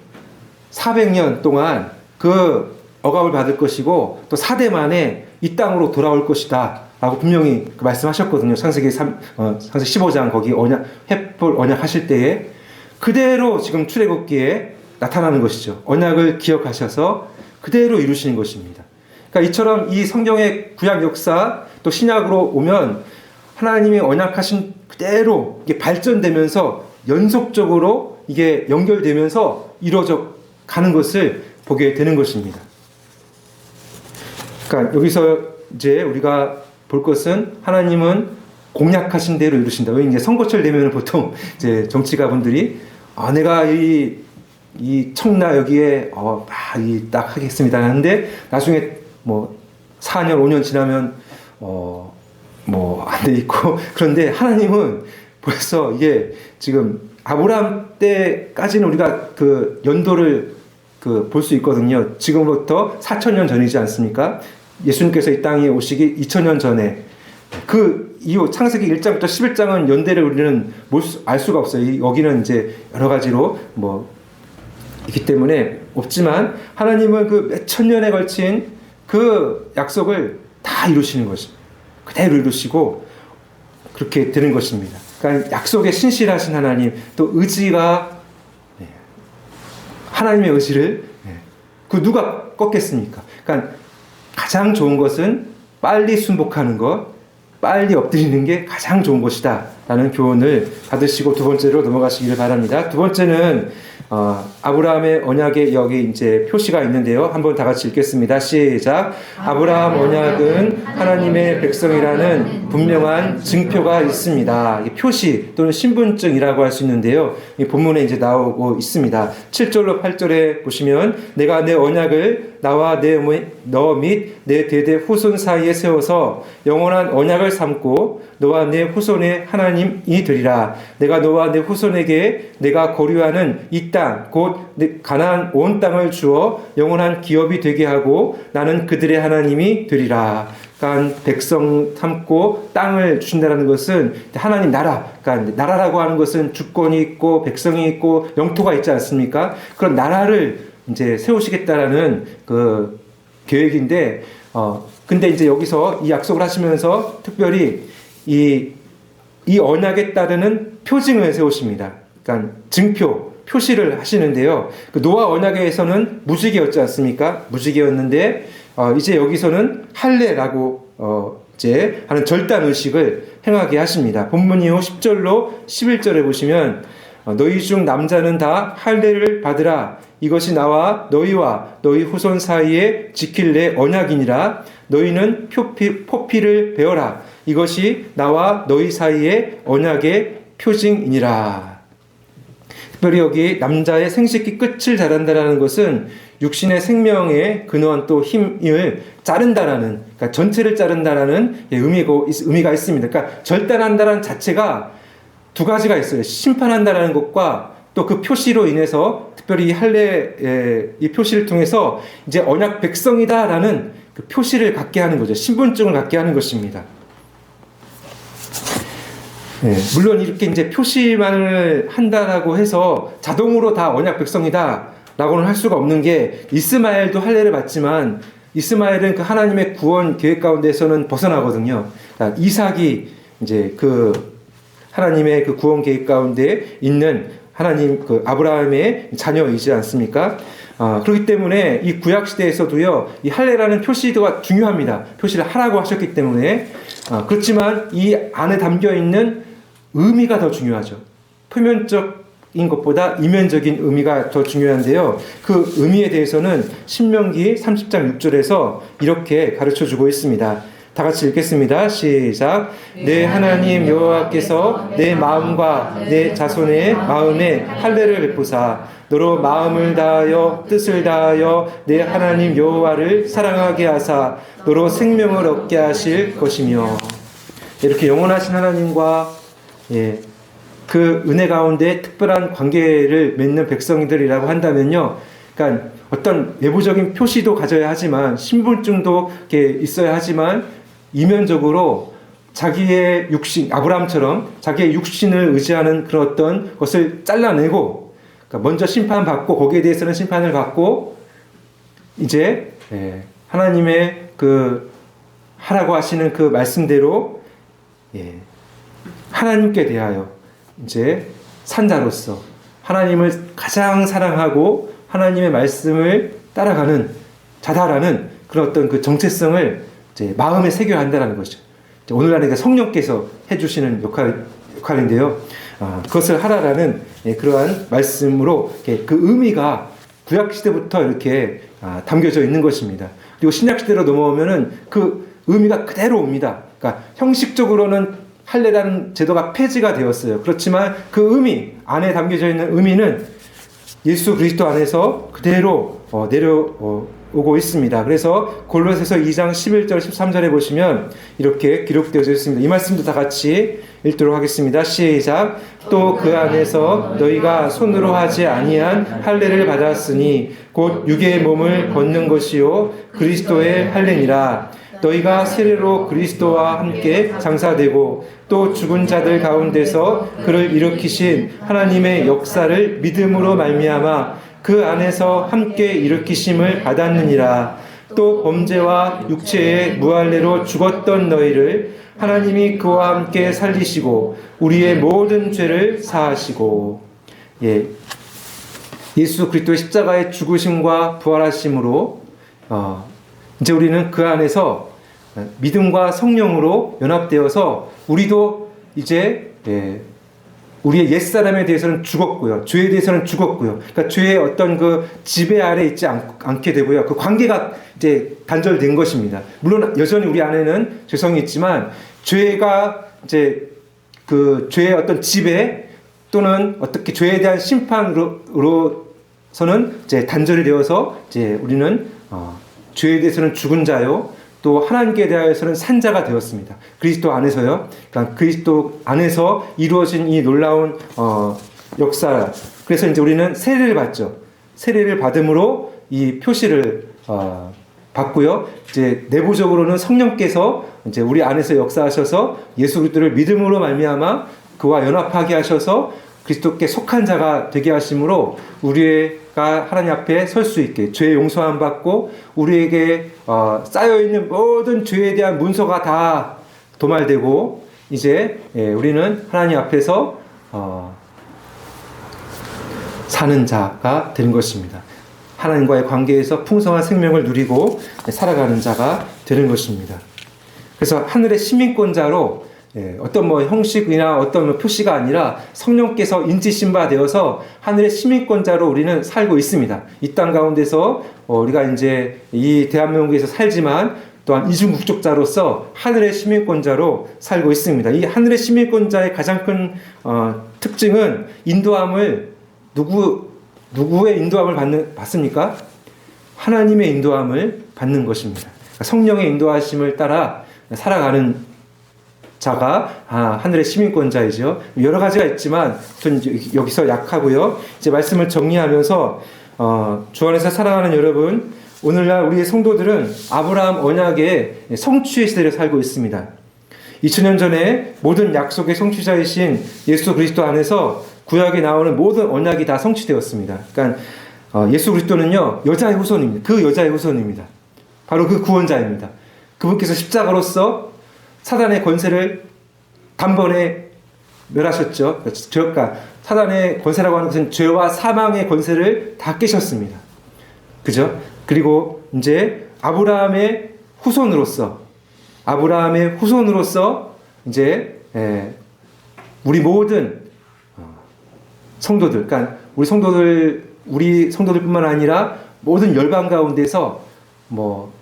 400년 동안 그 억압을 받을 것이고 또 4대 만에 이 땅으로 돌아올 것이다 라고 분명히 말씀하셨거든요. 창세기 15장 거기 횃불 언약 하실 때에 그대로 지금 출애굽기에 나타나는 것이죠. 언약을 기억하셔서 그대로 이루시는 것입니다. 그러니까 이처럼 이 성경의 구약 역사 또 신약으로 오면 하나님이 언약하신 그대로 이게 발전되면서 연속적으로 이게 연결되면서 이루어져 가는 것을 보게 되는 것입니다. 그러니까 여기서 이제 우리가 볼 것은 하나님은 공약하신 대로 이루신다. 왜 이제 선거철 되면 보통 이제 정치가분들이 내가 이 청라 여기에 딱 하겠습니다 하는데 나중에 4년 5년 지나면 안 돼 있고 그런데 하나님은 벌써 이게 지금 아브라함 때까지는 우리가 그 연도를 볼 수 있거든요. 지금부터 4,000년 전이지 않습니까? 예수님께서 이 땅에 오시기 2,000년 전에 그 이후 창세기 1장부터 11장은 연대를 우리는 알 수가 없어요. 여기는 이제 여러 가지로 있기 때문에 없지만 하나님은 그 몇천 년에 걸친 그 약속을 다 이루시는 것입니다. 그대로 이루시고 그렇게 되는 것입니다. 그러니까 약속에 신실하신 하나님 또 의지가 하나님의 의지를 누가 꺾겠습니까? 그러니까 가장 좋은 것은 빨리 순복하는 것, 빨리 엎드리는 게 가장 좋은 것이다 라는 교훈을 받으시고 두 번째로 넘어가시기를 바랍니다. 두 번째는 아브라함의 언약에 여기 이제 표시가 있는데요. 한번 다 같이 읽겠습니다. 시작. 아브라함 언약은 하나님의 백성이라는 분명한 증표가 있습니다. 표시 또는 신분증이라고 할 수 있는데요. 이 본문에 이제 나오고 있습니다. 7절로 8절에 보시면 내가 내 언약을 나와 너 및 내 대대 후손 사이에 세워서 영원한 언약을 삼고 너와 내 후손의 하나님이 되리라. 내가 너와 내 후손에게 내가 거류하는 이 땅 곧 가나안 온 땅을 주어 영원한 기업이 되게 하고 나는 그들의 하나님이 되리라. 그러니까 백성 삼고 땅을 주신다는 것은 하나님 나라, 그러니까 나라라고 하는 것은 주권이 있고 백성이 있고 영토가 있지 않습니까? 그런 나라를 이제 세우시겠다라는 그 계획인데, 근데 이제 여기서 이 약속을 하시면서 특별히 이 언약에 따르는 표징을 세우십니다. 그러니까 증표, 표시를 하시는데요. 그 노아 언약에서는 무지개였지 않습니까? 무지개였는데, 이제 여기서는 할례라고 이제 하는 절단 의식을 행하게 하십니다. 본문 이후 10절로 11절에 보시면 너희 중 남자는 다 할례를 받으라. 이것이 나와 너희와 너희 후손 사이에 지킬 내 언약이니라. 너희는 포피를 베어라. 이것이 나와 너희 사이에 언약의 표징이니라. 특별히 여기 남자의 생식기 끝을 자른다라는 것은 육신의 생명의 근원 또 힘을 자른다라는, 그러니까 전체를 자른다라는 의미가 있습니다. 그러니까 절단한다라는 자체가 두 가지가 있어요. 심판한다라는 것과 또 그 표시로 인해서 특별히 이 표시를 통해서 이제 언약 백성이다라는 그 표시를 갖게 하는 거죠. 신분증을 갖게 하는 것입니다. 네, 물론 이렇게 이제 표시만을 한다라고 해서 자동으로 다 언약 백성이다라고는 할 수가 없는 게, 이스마엘도 할례를 받지만 이스마엘은 그 하나님의 구원 계획 가운데서는 벗어나거든요. 그러니까 이삭이 이제 그 하나님의 그 구원 계획 가운데 있는 하나님 그 아브라함의 자녀이지 않습니까? 그렇기 때문에 이 구약 시대에서도요, 이 할례라는 표시가 중요합니다. 표시를 하라고 하셨기 때문에. 그렇지만 이 안에 담겨 있는 의미가 더 중요하죠. 표면적인 것보다 이면적인 의미가 더 중요한데요. 그 의미에 대해서는 신명기 30장 6절에서 이렇게 가르쳐 주고 있습니다. 다 같이 읽겠습니다. 시작. 내 하나님 여호와께서 내 마음과 내 자손의 마음에 할례를 베푸사 너로 마음을 다하여 뜻을 다하여 내 하나님 여호와를 사랑하게 하사 너로 생명을 얻게 하실 것이며. 이렇게 영원하신 하나님과 그 은혜 가운데 특별한 관계를 맺는 백성들이라고 한다면요, 그러니까 어떤 외부적인 표시도 가져야 하지만 신분증도 이렇게 있어야 하지만 이면적으로 자기의 육신, 아브라함처럼 자기의 육신을 의지하는 그런 어떤 것을 잘라내고, 그러니까 먼저 심판받고 거기에 대해서는 심판을 받고 이제 하나님의 그 하라고 하시는 그 말씀대로 하나님께 대하여 이제 산자로서 하나님을 가장 사랑하고 하나님의 말씀을 따라가는 자다라는 그런 어떤 그 정체성을 이제 마음에 새겨야 한다는 것이죠. 오늘날에 성령께서 해주시는 역할인데요. 그것을 하라라는 그러한 말씀으로 그 의미가 구약 시대부터 이렇게 담겨져 있는 것입니다. 그리고 신약 시대로 넘어오면은 그 의미가 그대로 옵니다. 그러니까 형식적으로는 할례라는 제도가 폐지가 되었어요. 그렇지만 그 의미 안에 담겨져 있는 의미는 예수 그리스도 안에서 그대로 내려오고 있습니다. 그래서 골로새서 2장 11절 13절에 보시면 이렇게 기록되어져 있습니다. 이 말씀도 다 같이 읽도록 하겠습니다. 시작. 또 그 안에서 너희가 손으로 하지 아니한 할례를 받았으니 곧 육의 몸을 걷는 것이요 그리스도의 할례니라. 너희가 세례로 그리스도와 함께 장사되고 또 죽은 자들 가운데서 그를 일으키신 하나님의 역사를 믿음으로 말미암아 그 안에서 함께 일으키심을 받았느니라. 또 범죄와 육체의 무할례로 죽었던 너희를 하나님이 그와 함께 살리시고 우리의 모든 죄를 사하시고. 예수 그리스도의 십자가의 죽으심과 부활하심으로 이제 우리는 그 안에서 믿음과 성령으로 연합되어서 우리도 이제 우리의 옛사람에 대해서는 죽었고요. 죄에 대해서는 죽었고요. 그러니까 죄의 어떤 그 지배 아래 있지 않게 되고요. 그 관계가 이제 단절된 것입니다. 물론 여전히 우리 안에는 죄성이 있지만 죄가 이제 그 죄의 어떤 지배 또는 어떻게 죄에 대한 심판으로서는 이제 단절이 되어서 이제 우리는 죄에 대해서는 죽은 자요. 또 하나님께 대하여서는 산 자가 되었습니다. 그리스도 안에서요. 그러니까 그리스도 안에서 이루어진 이 놀라운 역사. 그래서 이제 우리는 세례를 받죠. 세례를 받음으로 이 표시를 받고요. 이제 내부적으로는 성령께서 이제 우리 안에서 역사하셔서 예수 그리스도를 믿음으로 말미암아 그와 연합하게 하셔서 그리스도께 속한 자가 되게 하심으로 우리가 하나님 앞에 설 수 있게 죄 용서함 받고 우리에게 쌓여 있는 모든 죄에 대한 문서가 다 도말되고 이제 우리는 하나님 앞에서 사는 자가 되는 것입니다. 하나님과의 관계에서 풍성한 생명을 누리고 살아가는 자가 되는 것입니다. 그래서 하늘의 시민권자로 어떤 뭐 형식이나 어떤 표시가 아니라 성령께서 인지신 바 되어서 하늘의 시민권자로 우리는 살고 있습니다. 이 땅 가운데서 우리가 이제 이 대한민국에서 살지만 또한 이중국적자로서 하늘의 시민권자로 살고 있습니다. 이 하늘의 시민권자의 가장 큰 특징은 인도함을 누구의 인도함을 받습니까? 하나님의 인도함을 받는 것입니다. 성령의 인도하심을 따라 살아가는 자가 하늘의 시민권자이죠. 여러 가지가 있지만 전 여기서 약하고요. 이제 말씀을 정리하면서 주 안에서 살아가는 여러분, 오늘날 우리의 성도들은 아브라함 언약의 성취의 시대를 살고 있습니다. 2000년 전에 모든 약속의 성취자이신 예수 그리스도 안에서 구약에 나오는 모든 언약이 다 성취되었습니다. 그러니까 예수 그리스도는요, 여자의 후손입니다. 그 여자의 후손입니다. 바로 그 구원자입니다. 그분께서 십자가로서 사단의 권세를 단번에 멸하셨죠. 그러니까 사단의 권세라고 하는 것은 죄와 사망의 권세를 다 깨셨습니다. 그죠? 그리고 이제 아브라함의 후손으로서 이제 우리 모든 성도들, 그러니까 우리 성도들뿐만 아니라 모든 열방 가운데서 뭐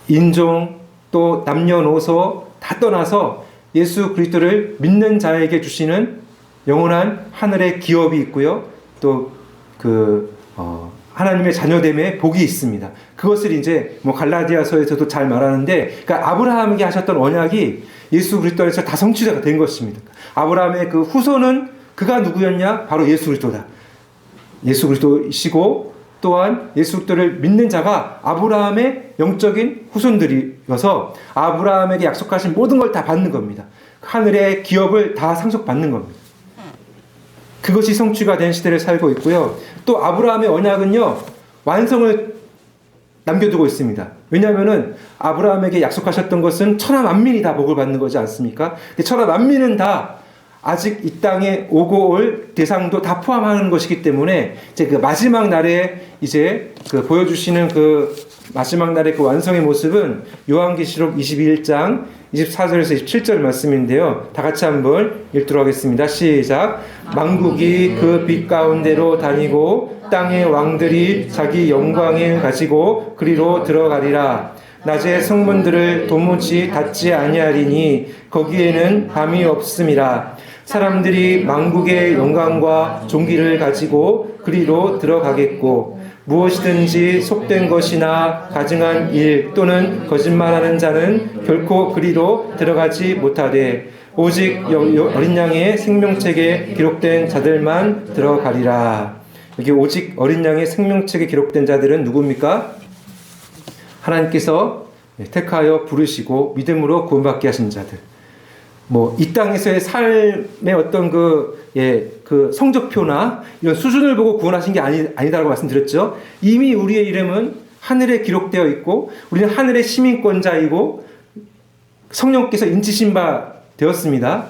인종 또 남녀노소 다 떠나서 예수 그리스도를 믿는 자에게 주시는 영원한 하늘의 기업이 있고요. 또 하나님의 자녀됨의 복이 있습니다. 그것을 이제 뭐 갈라디아서에서도 잘 말하는데, 그러니까 아브라함에게 하셨던 언약이 예수 그리스도 안에서 다 성취가 된 것입니다. 아브라함의 그 후손은 그가 누구였냐? 바로 예수 그리스도다. 예수 그리스도이시고 또한 예수 그리스도를 믿는 자가 아브라함의 영적인 후손들이어서 아브라함에게 약속하신 모든 걸 다 받는 겁니다. 하늘의 기업을 다 상속받는 겁니다. 그것이 성취가 된 시대를 살고 있고요. 또 아브라함의 언약은요, 완성을 남겨두고 있습니다. 왜냐하면은 아브라함에게 약속하셨던 것은 천하 만민이 다 복을 받는 거지 않습니까? 근데 천하 만민은 다 아직 이 땅에 오고 올 대상도 다 포함하는 것이기 때문에 이제 그 마지막 날에 이제 그 보여주시는 그 마지막 날의 그 완성의 모습은 요한계시록 21장 24절에서 27절 말씀인데요. 다 같이 한번 읽도록 하겠습니다. 시작. 만국이 그 빛 가운데로 다니고 땅의 왕들이 자기 영광을 가지고 그리로 들어가리라. 낮에 성문들을 도무지 닫지 아니하리니 거기에는 밤이 없음이라. 사람들이 만국의 영광과 존귀를 가지고 그리로 들어가겠고 무엇이든지 속된 것이나 가증한 일 또는 거짓말하는 자는 결코 그리로 들어가지 못하되 오직 어린 양의 생명책에 기록된 자들만 들어가리라. 여기 오직 어린 양의 생명책에 기록된 자들은 누굽니까? 하나님께서 택하여 부르시고 믿음으로 구원받게 하신 자들. 뭐 이 땅에서의 삶의 어떤 그 성적표나 이런 수준을 보고 구원하신 게 아니다라고 말씀드렸죠. 이미 우리의 이름은 하늘에 기록되어 있고 우리는 하늘의 시민권자이고 성령께서 인치신 바 되었습니다.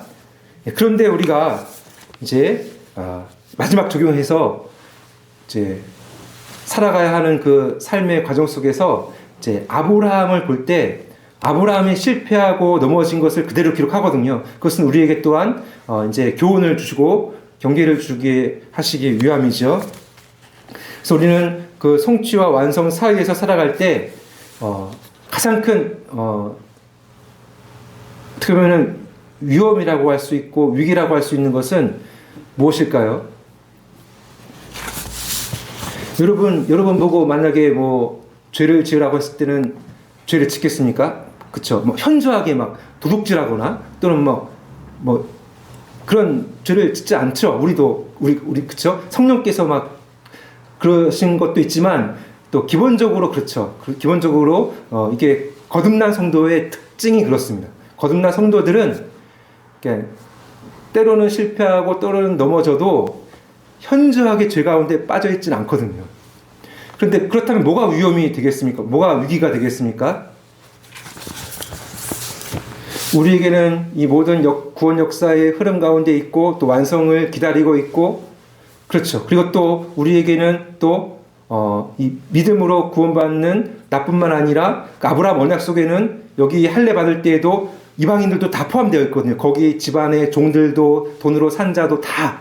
그런데 우리가 이제 마지막 적용해서 이제 살아가야 하는 그 삶의 과정 속에서 이제 아브라함을 볼 때 아브라함이 실패하고 넘어진 것을 그대로 기록하거든요. 그것은 우리에게 또한 이제 교훈을 주시고 경계를 주게 하시기 위함이죠. 그래서 우리는 그 성취와 완성 사이에서 살아갈 때 가장 큰 어떻게 보면은 위험이라고 할 수 있고 위기라고 할 수 있는 것은 무엇일까요? 여러분 보고 만약에 뭐 죄를 지으라고 했을 때는 죄를 짓겠습니까? 그쵸? 뭐 현저하게 막 도둑질하거나 또는 뭐 그런 죄를 짓지 않죠. 우리 그쵸? 성령께서 막 그러신 것도 있지만 또 기본적으로 그렇죠. 기본적으로 이게 거듭난 성도의 특징이 그렇습니다. 거듭난 성도들은 때로는 실패하고 때로는 넘어져도 현저하게 죄 가운데 빠져 있지는 않거든요. 그런데 그렇다면 뭐가 위험이 되겠습니까? 뭐가 위기가 되겠습니까? 우리에게는 이 모든 구원 역사의 흐름 가운데 있고 또 완성을 기다리고 있고 그렇죠. 그리고 또 우리에게는 또 이 믿음으로 구원받는 나뿐만 아니라 아브라함 언약 속에는 여기 할례 받을 때에도 이방인들도 다 포함되어 있거든요. 거기 집안의 종들도 돈으로 산 자도 다.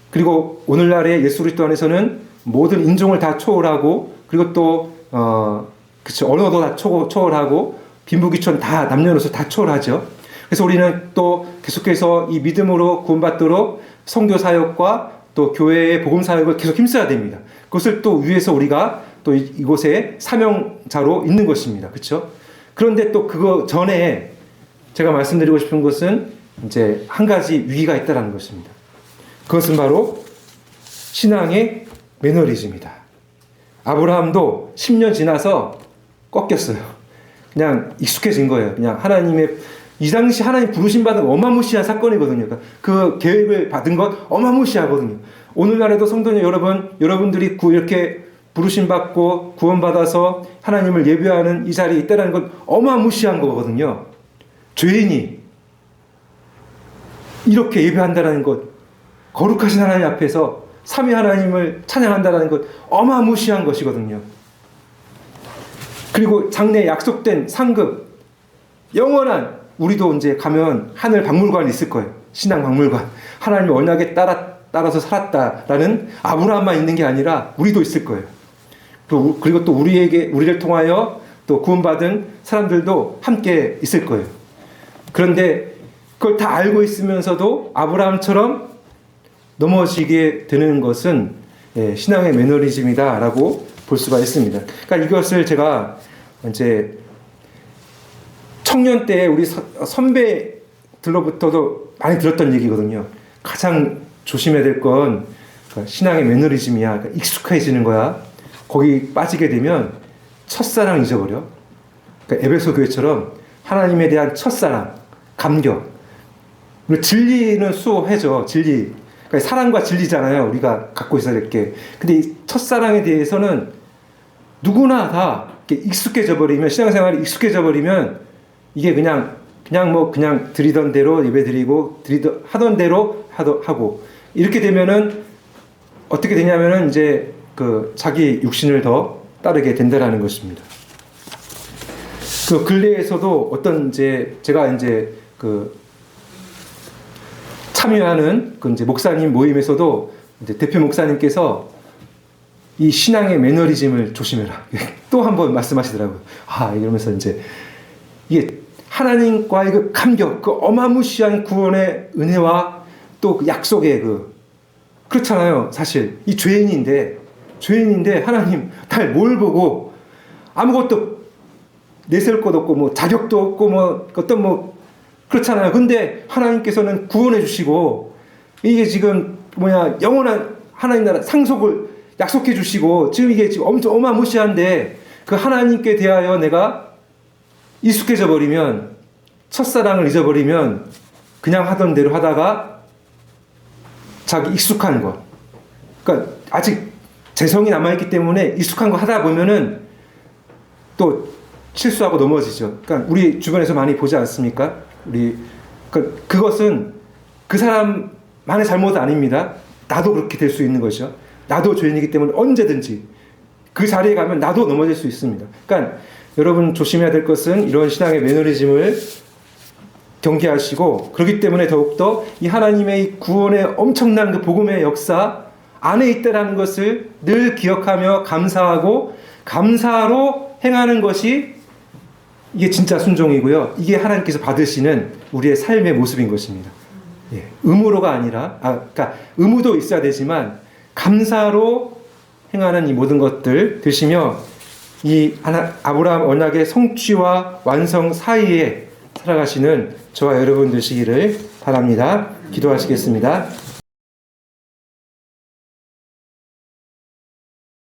그리고 오늘날의 예수 그리스도 안에서는 모든 인종을 다 초월하고 그리고 또 그쵸 언어도 다 초월하고 빈부귀천 다 남녀노소 다 초월하죠. 그래서 우리는 또 계속해서 이 믿음으로 구원받도록 선교 사역과 또 교회의 복음 사역을 계속 힘써야 됩니다. 그것을 또 위해서 우리가 또 이곳에 사명자로 있는 것입니다. 그렇죠? 그런데 또 그거 전에 제가 말씀드리고 싶은 것은 이제 한 가지 위기가 있다는 것입니다. 그것은 바로 신앙의 매너리즘이다. 아브라함도 10년 지나서 꺾였어요. 그냥 익숙해진 거예요. 그냥 하나님의 이 당시 하나님 부르심 받은 어마무시한 사건이거든요. 그 계획을 받은 것 어마무시하거든요. 오늘날에도 성도님 여러분들이 이렇게 부르심 받고 구원받아서 하나님을 예배하는 이 자리에 있다는 건 어마무시한 거거든요. 죄인이 이렇게 예배한다는 것, 거룩하신 하나님 앞에서 삼위 하나님을 찬양한다는 것 어마무시한 것이거든요. 그리고 장래에 약속된 상급, 영원한 우리도 이제 가면 하늘 박물관이 있을 거예요. 신앙 박물관. 하나님의 언약에 따라서 살았다라는 아브라함만 있는 게 아니라 우리도 있을 거예요. 그리고 또 우리를 통하여 또 구원받은 사람들도 함께 있을 거예요. 그런데 그걸 다 알고 있으면서도 아브라함처럼 넘어지게 되는 것은 신앙의 매너리즘이다라고 볼 수가 있습니다. 그러니까 이것을 제가 이제 청년 때 우리 선배들로부터도 많이 들었던 얘기거든요. 가장 조심해야 될 건 신앙의 매너리즘이야. 그러니까 익숙해지는 거야. 거기 빠지게 되면 첫사랑 잊어버려. 그러니까 에베소 교회처럼 하나님에 대한 첫사랑, 감격. 진리는 수호해줘. 진리. 그러니까 사랑과 진리잖아요. 우리가 갖고 있어야 될 게. 근데 이 첫사랑에 대해서는 누구나 다 익숙해져 버리면, 신앙생활이 익숙해져 버리면 이게 그냥 드리던 대로 예배드리고 하던 대로 하고 이렇게 되면은 어떻게 되냐면은 이제 자기 육신을 더 따르게 된다라는 것입니다. 그 근래에서도 어떤 제가 참여하는 이제 목사님 모임에서도 이제 대표 목사님께서 이 신앙의 매너리즘을 조심해라. 또 한 번 말씀하시더라고요. 이러면서 이제 이게 하나님과의 그 감격, 그 어마무시한 구원의 은혜와 또 그 약속의 그렇잖아요. 사실 이 죄인인데 하나님 날 뭘 보고 아무것도 내세울 것도 없고 자격도 없고 어떤 그렇잖아요. 근데 하나님께서는 구원해 주시고 이게 지금 영원한 하나님 나라 상속을 약속해 주시고 지금 이게 지금 엄청 어마무시한데 그 하나님께 대하여 내가 익숙해져 버리면 첫사랑을 잊어버리면 그냥 하던 대로 하다가 자기 익숙한 거 그러니까 아직 재성이 남아있기 때문에 익숙한 거 하다 보면은 또 실수하고 넘어지죠. 그러니까 우리 주변에서 많이 보지 않습니까? 그것은 그 사람만의 잘못은 아닙니다. 나도 그렇게 될 수 있는 것이죠. 나도 죄인이기 때문에 언제든지 그 자리에 가면 나도 넘어질 수 있습니다. 그러니까 여러분 조심해야 될 것은 이런 신앙의 매너리즘을 경계하시고, 그렇기 때문에 더욱더 이 하나님의 구원의 엄청난 그 복음의 역사 안에 있다라는 것을 늘 기억하며 감사하고 감사로 행하는 것이 이게 진짜 순종이고요. 이게 하나님께서 받으시는 우리의 삶의 모습인 것입니다. 예, 의무로가 아니라, 그러니까 의무도 있어야 되지만 감사로 행하는 이 모든 것들 드시며 이 아브라함 언약의 성취와 완성 사이에 살아가시는 저와 여러분 되시기를 바랍니다. 기도하시겠습니다.